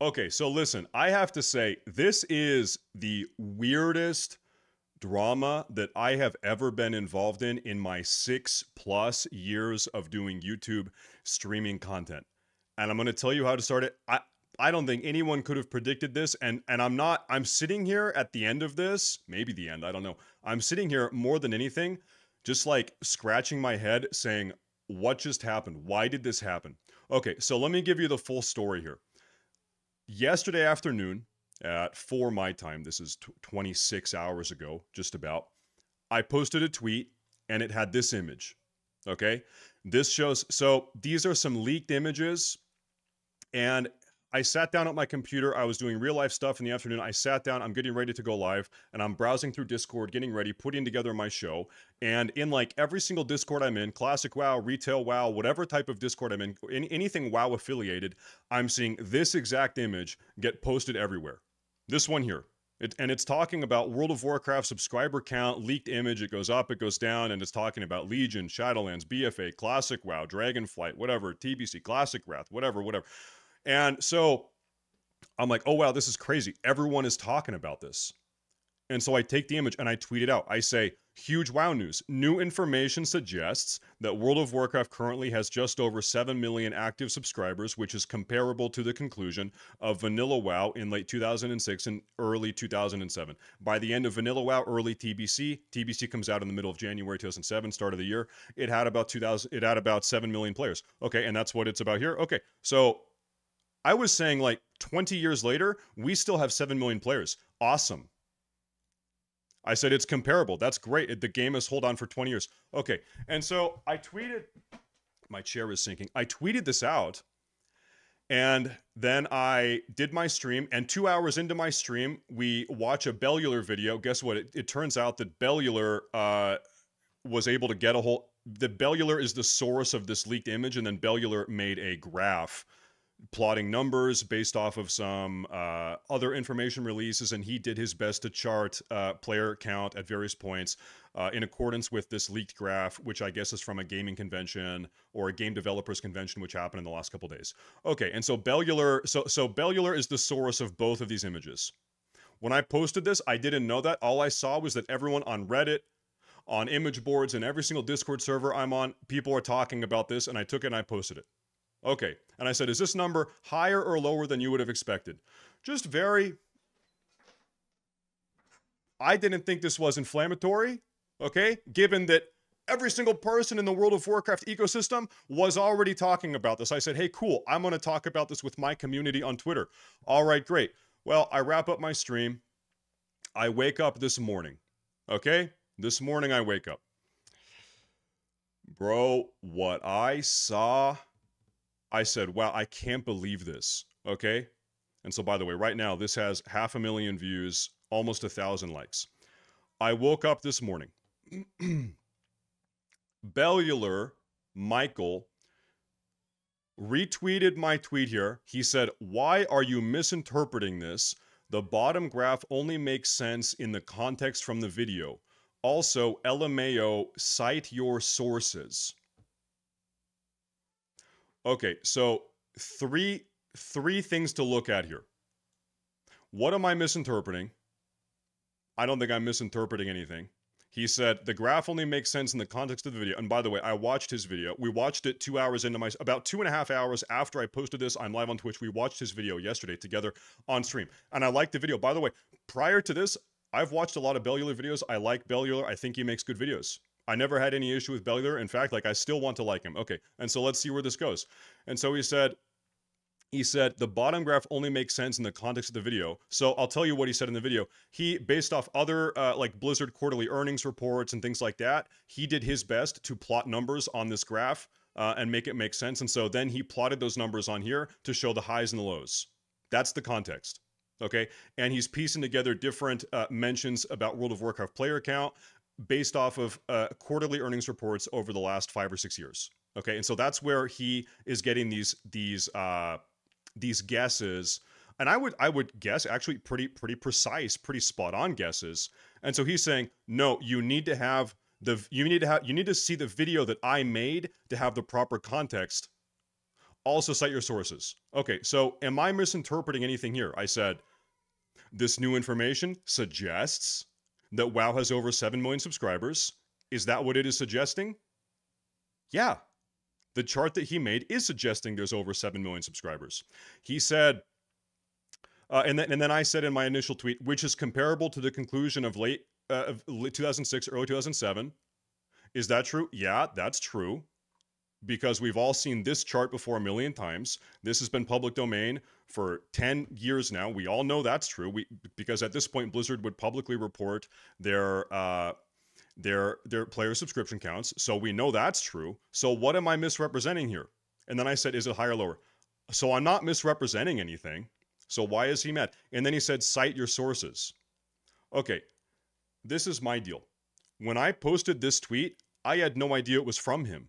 Okay, so listen, I have to say, this is the weirdest drama that I have ever been involved in my 6+ years of doing YouTube streaming content. And I'm going to tell you how to start it. I don't think anyone could have predicted this, and I'm sitting here at the end of this, maybe the end, I don't know. I'm sitting here more than anything just like scratching my head saying, what just happened? Why did this happen? Okay, so let me give you the full story here. Yesterday afternoon at 4 my time, this is 26 hours ago, just about, I posted a tweet and it had this image. Okay, this shows, so these are some leaked images, and I sat down at my computer. I was doing real life stuff in the afternoon. I sat down, I'm getting ready to go live, and I'm browsing through Discord, getting ready, putting together my show. And in like every single Discord I'm in, Classic WoW, Retail WoW, whatever type of Discord I'm in anything WoW affiliated, I'm seeing this exact image get posted everywhere. This one here. And it's talking about World of Warcraft subscriber count, leaked image. It goes up, it goes down, and it's talking about Legion, Shadowlands, BFA, Classic WoW, Dragonflight, whatever, TBC, Classic Wrath, whatever. And so I'm like, oh wow, this is crazy. Everyone is talking about this. And so I take the image and I tweet it out. I say, huge WoW news. New information suggests that World of Warcraft currently has just over 7 million active subscribers, which is comparable to the conclusion of Vanilla WoW in late 2006 and early 2007. By the end of Vanilla WoW, early TBC comes out in the middle of January 2007, start of the year. It had about 7 million players. Okay, and that's what it's about here. Okay, so I was saying like 20 years later, we still have 7 million players. Awesome. I said it's comparable. That's great. The game has held on for 20 years. Okay. And so I tweeted, my chair is sinking. I tweeted this out, and then I did my stream, and 2 hours into my stream, we watch a Bellular video. Guess what? It turns out that Bellular was able to get the Bellular is the source of this leaked image, and then Bellular made a graph plotting numbers based off of some other information releases, and he did his best to chart player count at various points in accordance with this leaked graph, which I guess is from a gaming convention or a game developers convention, which happened in the last couple days. Okay, and so Bellular, so Bellular is the source of both of these images. When I posted this, I didn't know that. All I saw was that everyone on Reddit, on image boards, and every single Discord server I'm on, people are talking about this, and I took it and I posted it. Okay, and I said, is this number higher or lower than you would have expected? Just very... I didn't think this was inflammatory, okay? Given that every single person in the World of Warcraft ecosystem was already talking about this. I said, hey, cool, I'm going to talk about this with my community on Twitter. All right, great. Well, I wrap up my stream. I wake up this morning, okay? This morning I wake up. Bro, what I saw... I said, wow, I can't believe this, okay? And so, by the way, right now, this has 500,000 views, almost 1,000 likes. I woke up this morning. Bellular Michael retweeted my tweet here. He said, why are you misinterpreting this? The bottom graph only makes sense in the context from the video. Also, LMAO, cite your sources. Okay, so three things to look at here. What am I misinterpreting? I don't think I'm misinterpreting anything. He said, the graph only makes sense in the context of the video. And by the way, I watched his video. We watched it 2 hours into about 2.5 hours after I posted this. I'm live on Twitch. We watched his video yesterday together on stream. And I liked the video. By the way, prior to this, I've watched a lot of Bellular videos. I like Bellular. I think he makes good videos. I never had any issue with Bellular. In fact, like, I still want to like him. Okay, and so let's see where this goes. And so he said, the bottom graph only makes sense in the context of the video. So I'll tell you what he said in the video. He, based off other, like Blizzard quarterly earnings reports and things like that, he did his best to plot numbers on this graph and make it make sense. And so then he plotted those numbers on here to show the highs and the lows. That's the context. Okay, and he's piecing together different mentions about World of Warcraft player count based off of quarterly earnings reports over the last 5 or 6 years. Okay, and so that's where he is getting these guesses, and I would guess actually pretty precise, pretty spot on guesses. And so he's saying, no, you need to see the video that I made to have the proper context Also cite your sources. Okay, so am I misinterpreting anything here? I said, this new information suggests that WoW has over 7 million subscribers. Is that what it is suggesting? Yeah. The chart that he made is suggesting there's over 7 million subscribers. He said, and then I said in my initial tweet, which is comparable to the conclusion of late 2006, early 2007. Is that true? Yeah, that's true. Because we've all seen this chart before a million times. This has been public domain for 10 years now. We all know that's true. Because at this point, Blizzard would publicly report their player subscription counts. So we know that's true. So what am I misrepresenting here? And then I said, is it higher or lower? So I'm not misrepresenting anything. So why is he mad? And then he said, cite your sources. Okay, this is my deal. When I posted this tweet, I had no idea it was from him.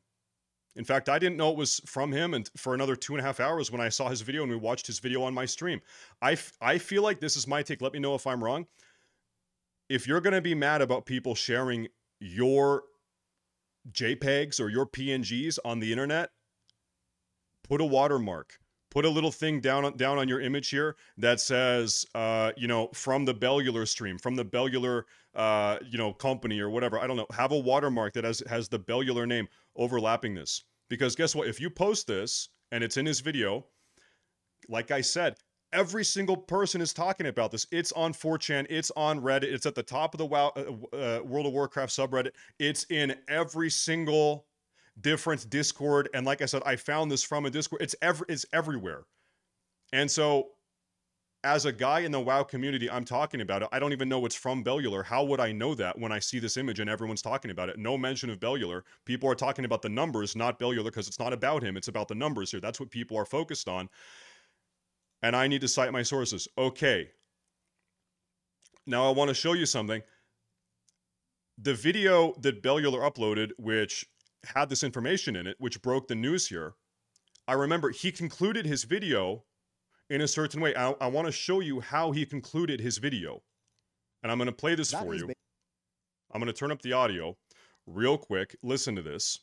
In fact, I didn't know it was from him and for another 2.5 hours when I saw his video and we watched his video on my stream. I feel like this is my take. Let me know if I'm wrong. If you're going to be mad about people sharing your JPEGs or your PNGs on the internet, put a watermark. Put a little thing down on your image here that says, from the Bellular stream, from the Bellular, company or whatever. I don't know. Have a watermark that has the Bellular name overlapping this. Because guess what? If you post this and it's in his video, like I said, every single person is talking about this. It's on 4chan. It's on Reddit. It's at the top of the World of Warcraft subreddit. It's in every single different Discord, and like I said, I found this from a Discord. It's everywhere. And so as a guy in the WoW community, I'm talking about it. I don't even know it's from Bellular. How would I know that when I see this image and everyone's talking about it? No mention of Bellular. People are talking about the numbers, not Bellular, because it's not about him. It's about the numbers here. That's what people are focused on. And I need to cite my sources. Okay. Now I want to show you something. The video that Bellular uploaded, which had this information in it, which broke the news here, I remember he concluded his video in a certain way. I want to show you how he concluded his video. And I'm going to play this for you. I'm going to turn up the audio real quick. Listen to this.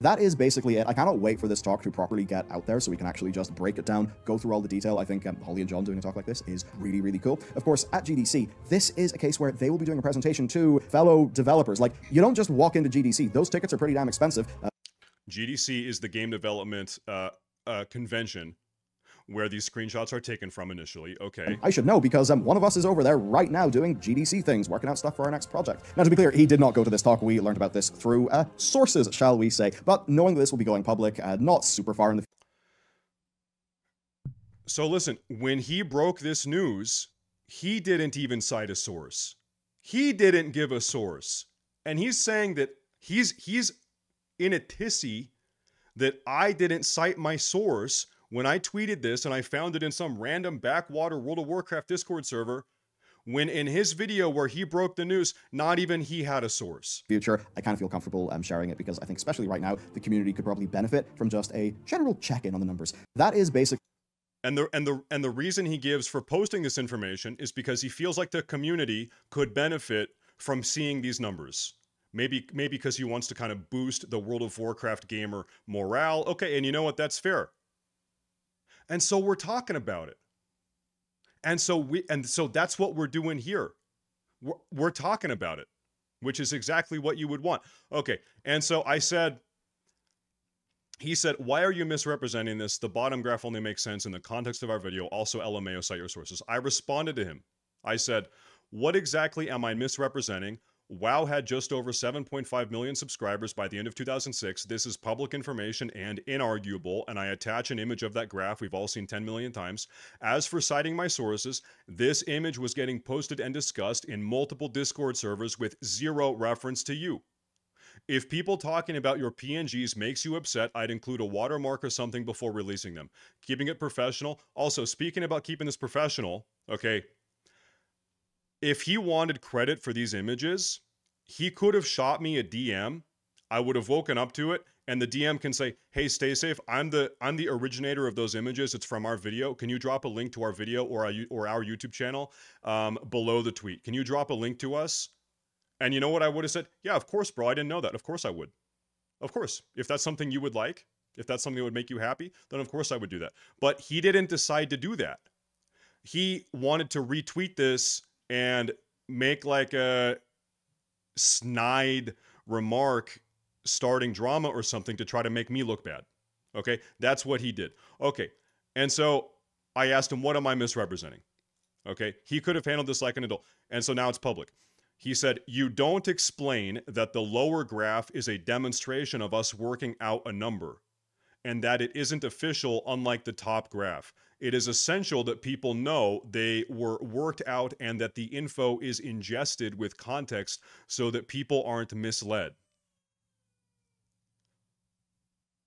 That is basically it. I cannot wait for this talk to properly get out there so we can actually just break it down, go through all the detail. I think Holly and John doing a talk like this is really, really cool. Of course, at GDC, this is a case where they will be doing a presentation to fellow developers. Like, you don't just walk into GDC. Those tickets are pretty damn expensive. GDC is the game development convention where these screenshots are taken from initially. Okay. I should know because one of us is over there right now doing GDC things, working out stuff for our next project. Now, to be clear, he did not go to this talk. We learned about this through sources, shall we say. But knowing that this will be going public, not super far in the... So listen, when he broke this news, he didn't even cite a source. He didn't give a source. And he's saying that he's in a tizzy that I didn't cite my source when I tweeted this and I found it in some random backwater World of Warcraft Discord server, when in his video where he broke the news, not even he had a source. Future, I kind of feel comfortable sharing it because I think especially right now, the community could probably benefit from just a general check-in on the numbers. That is basic. And the reason he gives for posting this information is because he feels like the community could benefit from seeing these numbers. Maybe because he wants to kind of boost the World of Warcraft gamer morale. Okay, and you know what? That's fair. And so we're talking about it. And so that's what we're doing here. We're talking about it, which is exactly what you would want. Okay. And so he said, why are you misrepresenting this? The bottom graph only makes sense in the context of our video. Also, LMAO, cite your sources. I responded to him. I said, what exactly am I misrepresenting? WoW had just over 7.5 million subscribers by the end of 2006. This is public information and inarguable, and I attach an image of that graph we've all seen 10 million times. As for citing my sources, this image was getting posted and discussed in multiple Discord servers with zero reference to you. If people talking about your PNGs makes you upset, I'd include a watermark or something before releasing them. Keeping it professional. Also, speaking about keeping this professional, okay, if he wanted credit for these images, he could have shot me a DM. I would have woken up to it, and the DM can say, hey, stay safe. I'm the originator of those images. It's from our video. Can you drop a link to our video or our YouTube channel below the tweet? Can you drop a link to us? And you know what I would have said? Yeah, of course, bro. I didn't know that. Of course I would. Of course. If that's something you would like, If that's something that would make you happy, then of course I would do that. But he didn't decide to do that. He wanted to retweet this and make like a snide remark starting drama or something to try to make me look bad. Okay, that's what he did. Okay, and so I asked him, what am I misrepresenting? Okay, he could have handled this like an adult. And so now it's public. He said, you don't explain that the lower graph is a demonstration of us working out a number and that it isn't official, unlike the top graph. It is essential that people know they were worked out and that the info is ingested with context so that people aren't misled.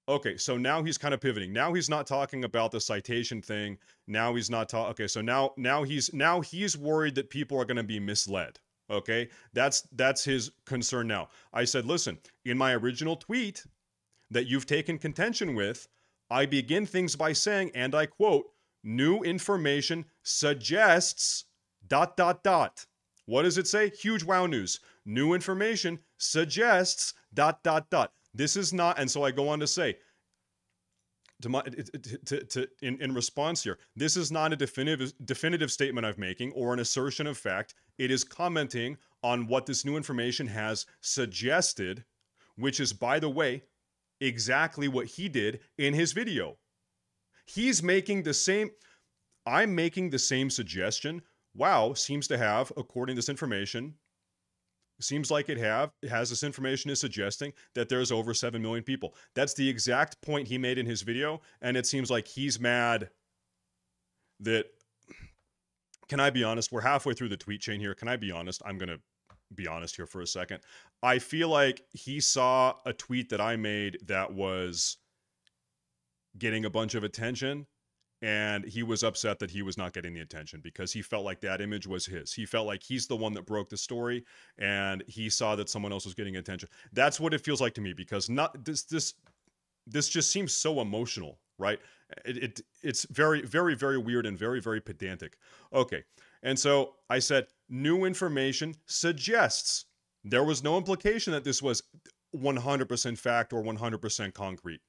Okay, so now he's kind of pivoting. Now he's not talking about the citation thing. Now he's not talking. Okay, so now he's worried that people are going to be misled. Okay, that's his concern now. I said, listen, in my original tweet that you've taken contention with, I begin things by saying, and I quote, new information suggests ... What does it say? Huge wow news. New information suggests ... This is not, and so I go on to say, in response here, this is not a definitive statement I'm making or an assertion of fact. It is commenting on what this new information has suggested, which is, by the way, exactly what he did in his video. He's making the same, I'm making the same suggestion. Wow seems to have, according to this information, seems like it has this information is suggesting that there's over 7 million people. That's the exact point he made in his video, and it seems like he's mad that... Can I be honest? We're halfway through the tweet chain here. Can I be honest? I'm going to be honest here for a second. I feel like he saw a tweet that I made that was getting a bunch of attention, and he was upset that he was not getting the attention because he felt like that image was his. He felt like he's the one that broke the story, and he saw that someone else was getting attention. That's what it feels like to me, because not this just seems so emotional, right? It's very, very, very weird and very, very pedantic. Okay, and so I said, new information suggests. There was no implication that this was 100% fact or 100% concrete.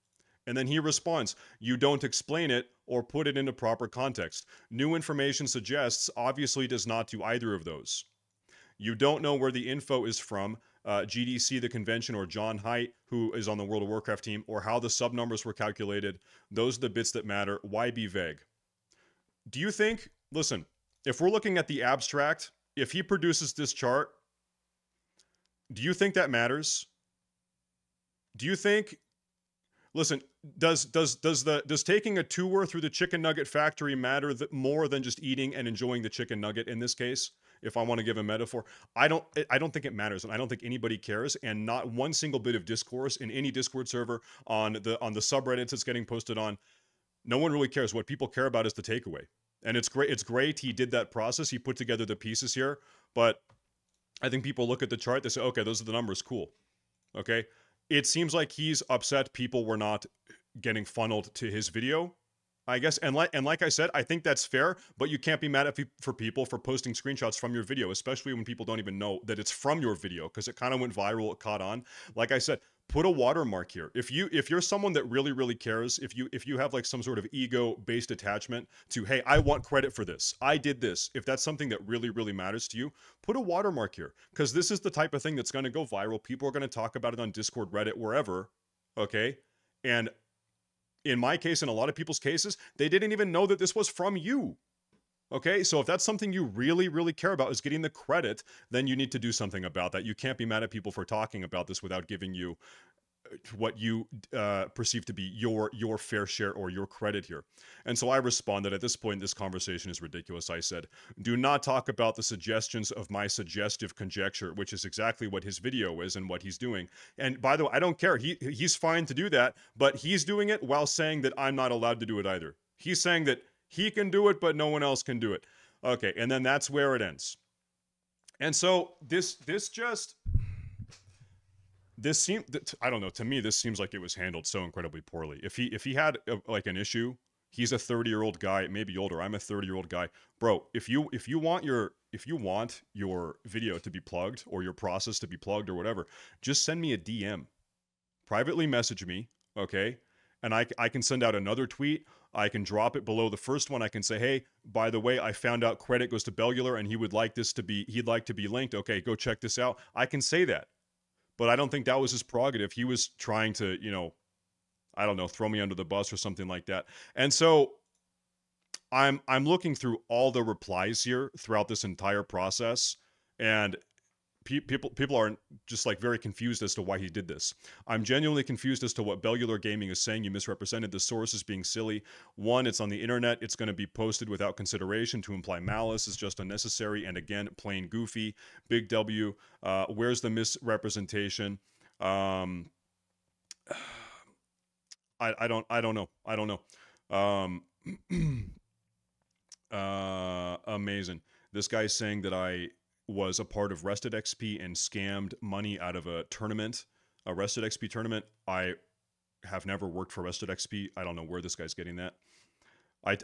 And then he responds, you don't explain it or put it into proper context. New information suggests obviously does not do either of those. You don't know where the info is from, GDC, the convention, or John Haidt, who is on the World of Warcraft team, or how the sub numbers were calculated. Those are the bits that matter. Why be vague? Do you think, listen, if we're looking at the abstract, if he produces this chart, do you think that matters? Do you think... Listen, does taking a tour through the chicken nugget factory matter more than just eating and enjoying the chicken nugget in this case? If I want to give a metaphor, I don't think it matters, and I don't think anybody cares, and not one single bit of discourse in any Discord server on the subreddits it's getting posted on. No one really cares. What people care about is the takeaway, and it's great. It's great he did that process. He put together the pieces here, but I think people look at the chart, they say, okay, those are the numbers, cool. Okay. It seems like he's upset people were not getting funneled to his video, I guess. And like I said, I think that's fair, but you can't be mad at people for posting screenshots from your video, especially when people don't even know that it's from your video, because it kind of went viral, it caught on. Like I said, put a watermark here. If you're someone that really, really cares, if you have like some sort of ego-based attachment to, hey, I want credit for this, I did this, if that's something that really, really matters to you, put a watermark here, because this is the type of thing that's going to go viral. People are going to talk about it on Discord, Reddit, wherever, okay? And in my case, in a lot of people's cases, they didn't even know that this was from you. Okay, so if that's something you really, really care about, is getting the credit, then you need to do something about that. You can't be mad at people for talking about this without giving you what you perceive to be your fair share or your credit here. And so I responded, at this point, this conversation is ridiculous. I said, do not talk about the suggestions of my suggestive conjecture, which is exactly what his video is and what he's doing. And by the way, I don't care. He's fine to do that, but he's doing it while saying that I'm not allowed to do it either. He's saying that he can do it, but no one else can do it. Okay, and then that's where it ends. And so this seemed, I don't know, to me this seems like it was handled so incredibly poorly. If he had like an issue, he's a 30-year-old guy, maybe older. I'm a 30-year-old guy. Bro, if you want your video to be plugged or your process to be plugged or whatever, just send me a DM. Privately message me, okay? and I can send out another tweet. I can drop it below the first one. I can say, hey, by the way, I found out credit goes to Bellular and he'd like to be linked. Okay, go check this out. I can say that. But I don't think that was his prerogative. He was trying to, I don't know, throw me under the bus or something like that. And so I'm looking through all the replies here throughout this entire process, and people are just like very confused as to why he did this. I'm genuinely confused as to what Bellular Gaming is saying. You misrepresented the source as being silly. One, it's on the internet. It's going to be posted without consideration. To imply malice is just unnecessary and again plain goofy. Big W. Where's the misrepresentation? I don't know. Amazing. This guy's saying that I was a part of Rested XP and scammed money out of a tournament, a Rested XP tournament. I have never worked for Rested XP. I don't know where this guy's getting that. I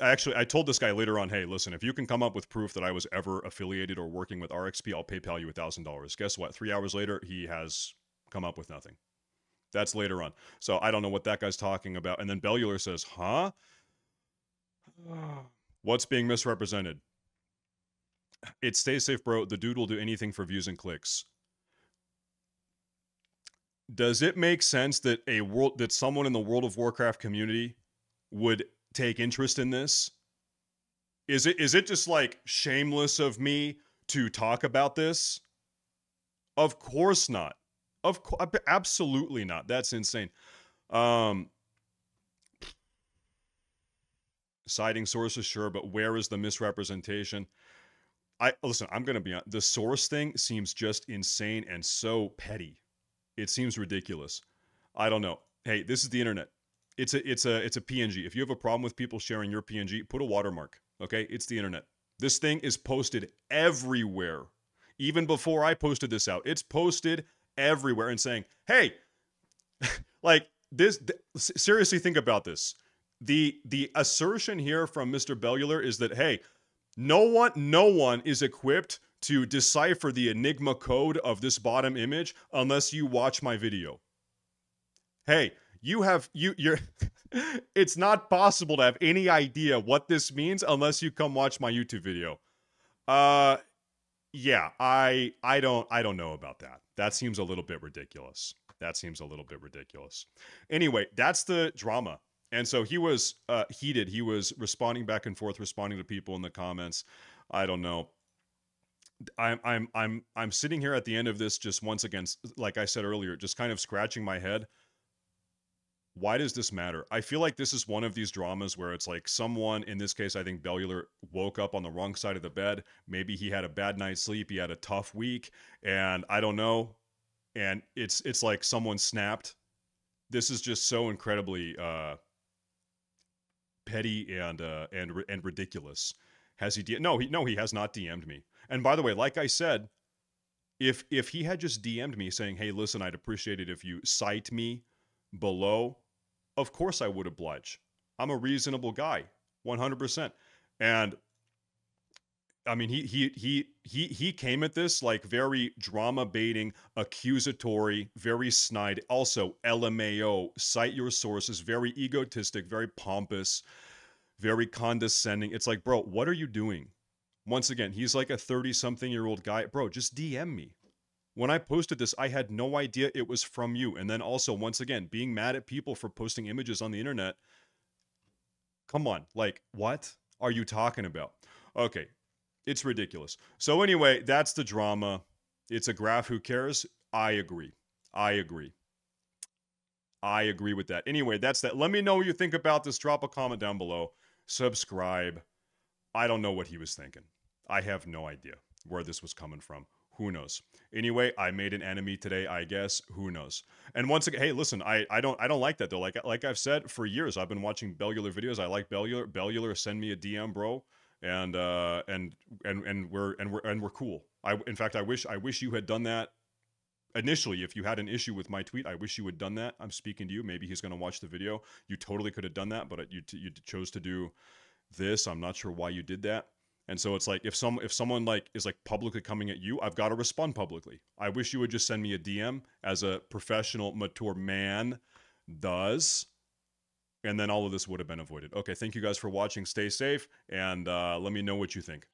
told this guy later on, hey, listen, if you can come up with proof that I was ever affiliated or working with RXP, I'll PayPal you $1,000. Guess what? 3 hours later, he has come up with nothing. That's later on. So I don't know what that guy's talking about. And then Bellular says, huh? What's being misrepresented? It stays safe, bro. The dude will do anything for views and clicks. Does it make sense that someone in the World of Warcraft community would take interest in this? Is it just like shameless of me to talk about this? Of course not. Absolutely not. That's insane. Citing sources, sure, but where is the misrepresentation? Listen, I'm going to be honest. The source thing seems just insane and so petty. It seems ridiculous. I don't know. Hey, this is the internet. It's a PNG. If you have a problem with people sharing your PNG, put a watermark. Okay? It's the internet. This thing is posted everywhere. Even before I posted this out, it's posted everywhere and saying, "Hey, like this seriously think about this." The assertion here from Mr. Bellular is that, hey, no one is equipped to decipher the Enigma code of this bottom image unless you watch my video. Hey, you're it's not possible to have any idea what this means unless you come watch my YouTube video. Yeah, I don't know about that. That seems a little bit ridiculous. Anyway, that's the drama. And so he was heated. He was responding back and forth, responding to people in the comments. I don't know. I'm sitting here at the end of this, just once again, like I said earlier, just kind of scratching my head. Why does this matter? I feel like this is one of these dramas where it's like someone, in this case, I think Bellular, woke up on the wrong side of the bed. Maybe he had a bad night's sleep. He had a tough week, and I don't know. And it's like someone snapped. This is just so incredibly petty and ridiculous. Has he? No, he has not DM'd me. And by the way, like I said, if he had just DM'd me saying, "Hey, listen, I'd appreciate it if you cite me below," of course I would oblige. I'm a reasonable guy, 100%. And I mean, he came at this like very drama baiting, accusatory, very snide. Also, LMAO, cite your sources, very egotistic, very pompous, very condescending. It's like, bro, what are you doing? Once again, he's like a 30-something-year-old guy. Bro, just DM me. When I posted this, I had no idea it was from you. And then also, once again, being mad at people for posting images on the internet. Come on, like, what are you talking about? Okay, it's ridiculous. So anyway, that's the drama. It's a graph, who cares? I agree with that. Anyway, that's that. Let me know what you think about this. Drop a comment down below. Subscribe. I don't know what he was thinking. I have no idea where this was coming from. Who knows? Anyway, I made an enemy today, I guess. Who knows? And once again, hey, listen, I don't like that though. Like I've said for years, I've been watching Bellular videos. I like Bellular. Bellular, send me a DM, bro. And we're cool. In fact, I wish you had done that initially. If you had an issue with my tweet, I wish you had done that. I'm speaking to you. Maybe he's going to watch the video. You totally could have done that, but you chose to do this. I'm not sure why you did that. And so it's like, if someone like is like publicly coming at you, I've got to respond publicly. I wish you would just send me a DM as a professional, mature man does. and then all of this would have been avoided. Okay, thank you guys for watching. Stay safe, and let me know what you think.